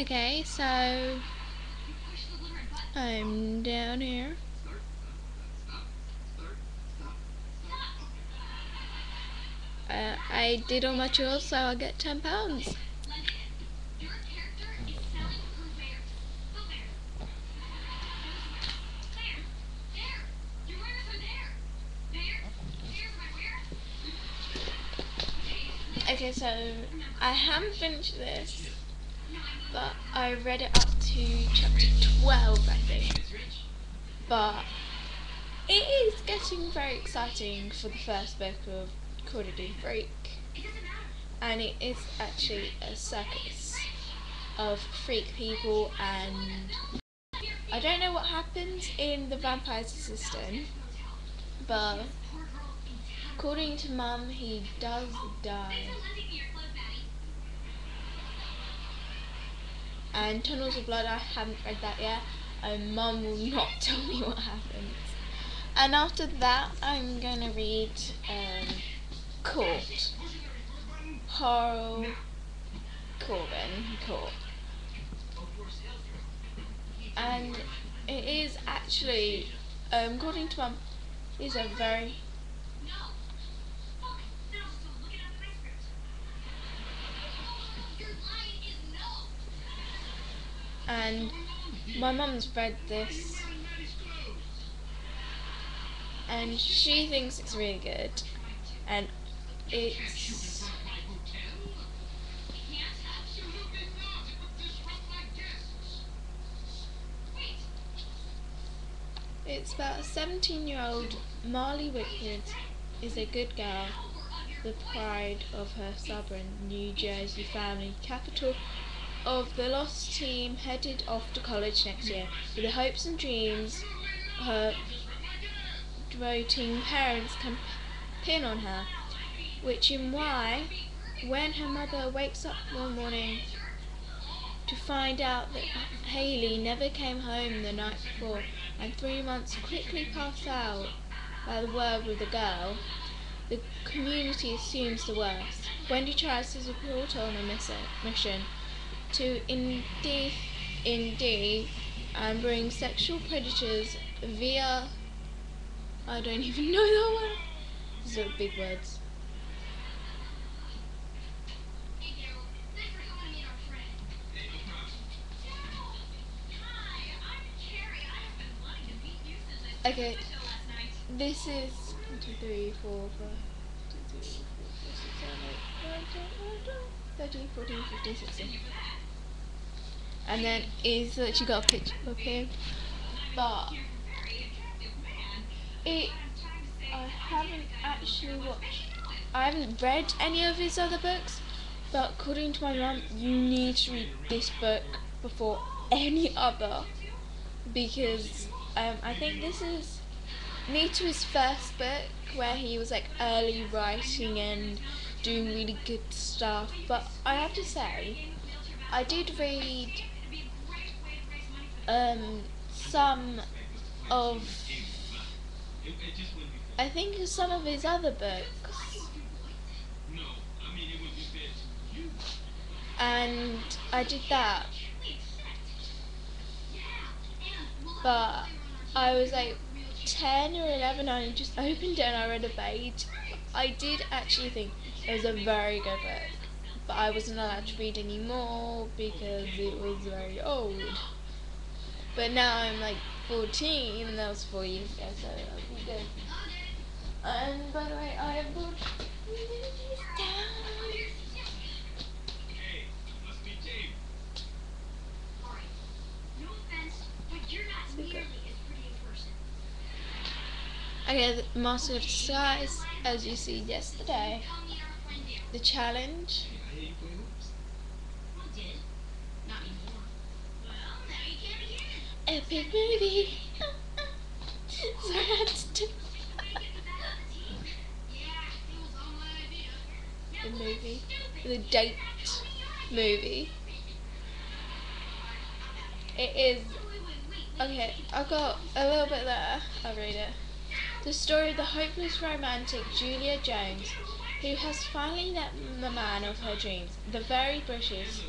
Okay, so I'm down here. I did all my chores, so I'll get £10. Okay, so I haven't finished this, but I read it up to chapter 12, I think. But it is getting very exciting for the first book of Quarterly Freak, and it is actually a circus of freak people, and I don't know what happens in the vampire's assistant, but according to Mum, he does die. And Tunnels of Blood, I haven't read that yet, and Mum will not tell me what happens. And after that, I'm going to read Court. Court. And it is actually, according to Mum, is a very... And my mum's read this, and she thinks it's really good, and it's about a 17-year-old Marley Whitwood is a good girl, the pride of her stubborn New Jersey family, capital of the lost team, headed off to college next year with the hopes and dreams her doting parents can pin on her, which is why when her mother wakes up one morning to find out that Haley never came home the night before and 3 months quickly pass out by the word with the girl, the community assumes the worst. Wendy tries to support her on a mission to indeed and bring sexual predators via... I don't even know that one. These are big words. Okay, this is 1, 2, 3, 4, 5, 2, 3, 4, 5, 6, 7, 8, 9, 10, 11, 12, 13, 14, 15, 16. And then is that you got a picture of him, but I haven't actually watched. I haven't read any of his other books, but according to my mum, you need to read this book before any other, because I think this is new to his first book, where he was like early writing and doing really good stuff. But I have to say, I did read some of his other books, and I did that, but I was like 10 or 11 and I just opened it and I read a page. I did actually think it was a very good book, but I wasn't allowed to read anymore because it was very old. But now I'm like 14, and that was 4 years ago, so that'll be good. And by the way, I have put these down. Okay, the Master of Disguise, as you see yesterday. The challenge. Epic movie. Sorry, I had to do the movie. The date movie. It is. Okay, I've got a little bit there. I'll read it. The story of the hopeless romantic Julia Jones, who has finally met the man of her dreams, the very British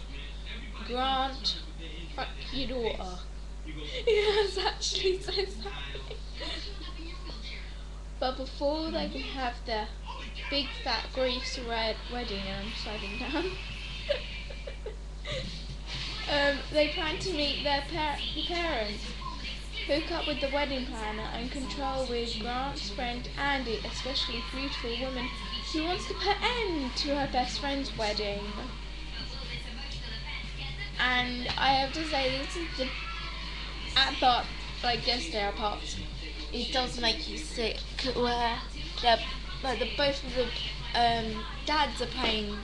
Grant fuck your daughter. It's actually so sad. But before they can have their big fat Greece wedding, and I'm sliding down, they plan to meet their parents, hook up with the wedding planner, and control with Grant's friend Andy, especially beautiful woman who wants to put end to her best friend's wedding. And I have to say, this is the part, like yesterday, our part, it does make you sick, where both of the dads are playing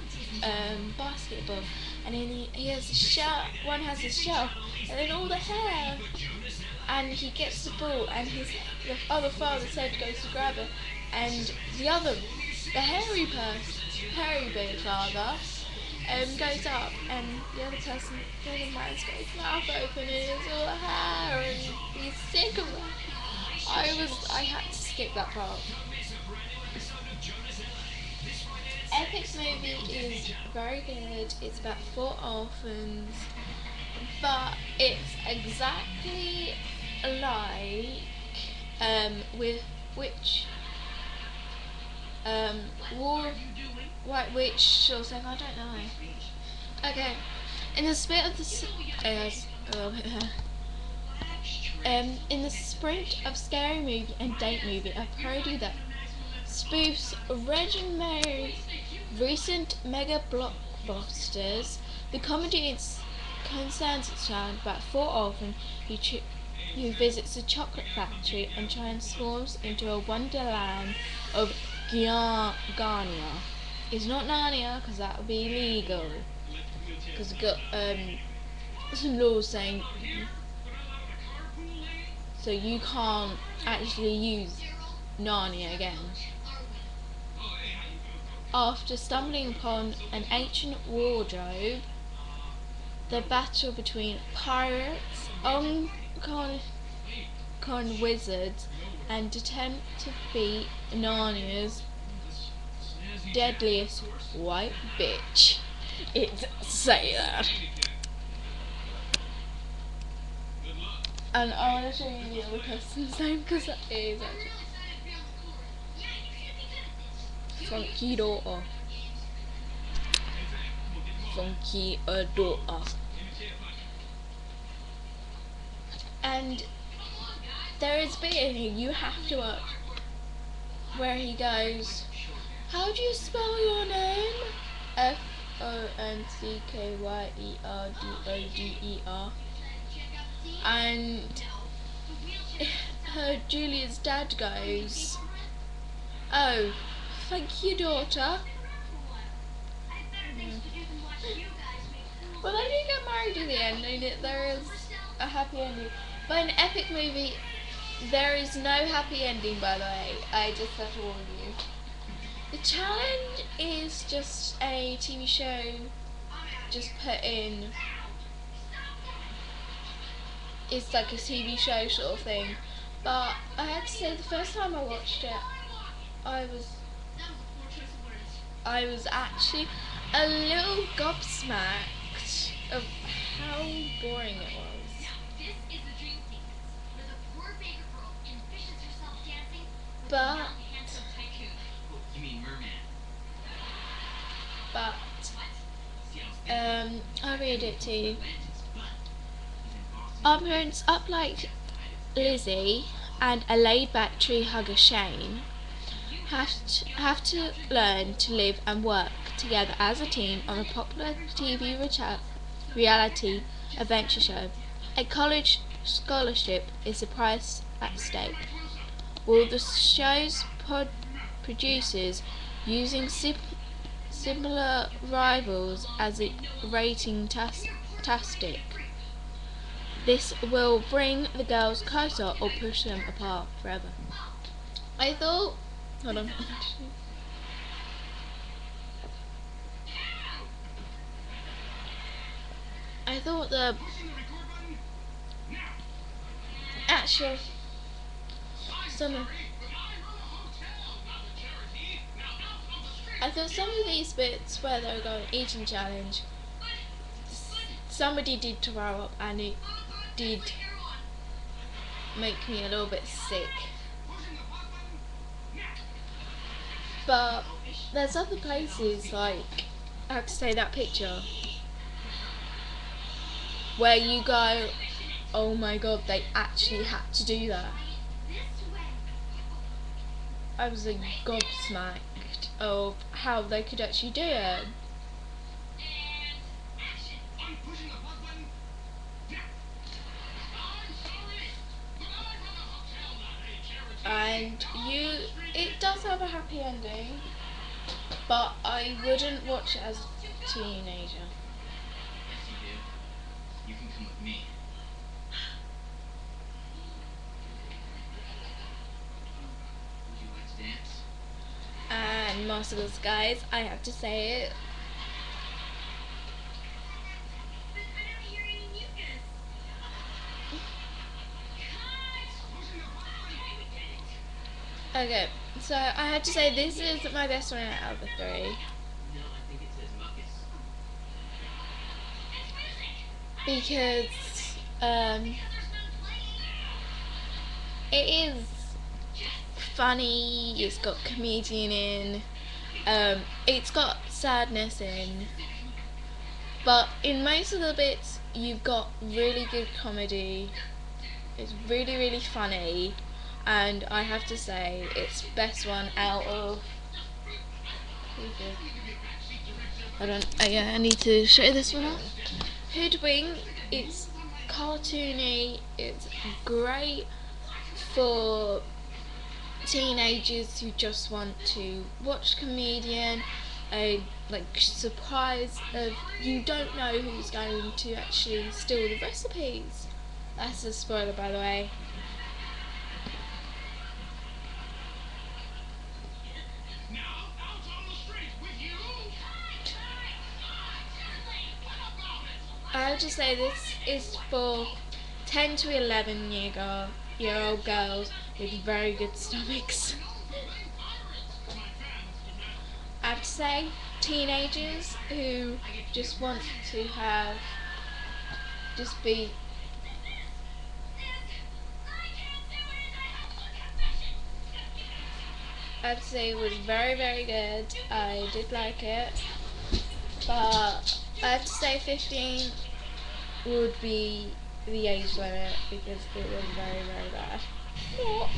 basketball, and then he has a shirt, one has his shirt, and then all the hair, and he gets the ball, and the other father said goes to grab it, and the hairy big father goes up, and the other man's got his mouth open and it's all hair, and he's sick of that. I had to skip that part. Epic's movie is very good. It's about 4 orphans, but it's exactly like with which White Witch sort of thing, I don't know. Okay, in the spirit of in the spirit of scary movie and date movie, a parody that spoofs Regin Mary's recent mega blockbusters, the comedy concerns itself about 4 orphans who visits a chocolate factory and transforms into a wonderland of Garnia. It's not Narnia, because that would be illegal. Because we've got some laws saying so you can't actually use Narnia again. After stumbling upon an ancient wardrobe, the battle between pirates, con wizards, and attempt to beat Narnia's deadliest white bitch. It say that. And I want to show you the other person's name because that is actually Funky Daughter. Funky Daughter. And there is a bit in here you have to watch where he goes, how do you spell your name? Fonckyerer. And Julia's dad goes, oh, thank you, daughter. Well, they do get married in the end, and there is a happy ending. But in Epic movie, there is no happy ending, by the way. I just have to warn you. The challenge is just a TV show, just put in. It's like a TV show sort of thing. But I had to say, the first time I watched it, I was actually a little gobsmacked of how boring it was. But I'll read it to you. Our parents, up like Lizzie and a laid-back tree hugger Shane, have to learn to live and work together as a team on a popular TV reality adventure show. A college scholarship is the price at stake. Will the show's producers, using similar rivals as a rating tastic, this will bring the girls closer or push them apart forever? I thought, hold on. I thought the actual some of some of these bits where they're going eating challenge somebody did throw up, and it did make me a little bit sick. But there's other places, like, I have to say, that picture where you go, oh my god, they actually had to do that. I was gobsmacked of how they could actually do it. And it does have a happy ending, but I wouldn't watch it as a teenager. Yes, you do. You can come with me. Would you like to dance? And muscles, guys, I have to say it. Okay, so I have to say this is my best one out of the three. No, I think it says muckus. Because it is funny, it's got comedian in, it's got sadness in, but in most of the bits you've got really good comedy. It's really, really funny, and I have to say it's best one out of... Hold on, I need to show this one off. Hoodwink, it's cartoony, it's great for teenagers who just want to watch comedian, a surprise of you don't know who's going to actually steal the recipes. That's a spoiler, by the way. I would just say this is for 10 to 11-year-old girls with very good stomachs. I have to say, teenagers who just want to be... I have to say it was very, very good. I did like it. But I have to say 15 would be the age limit because it was very, very bad. What?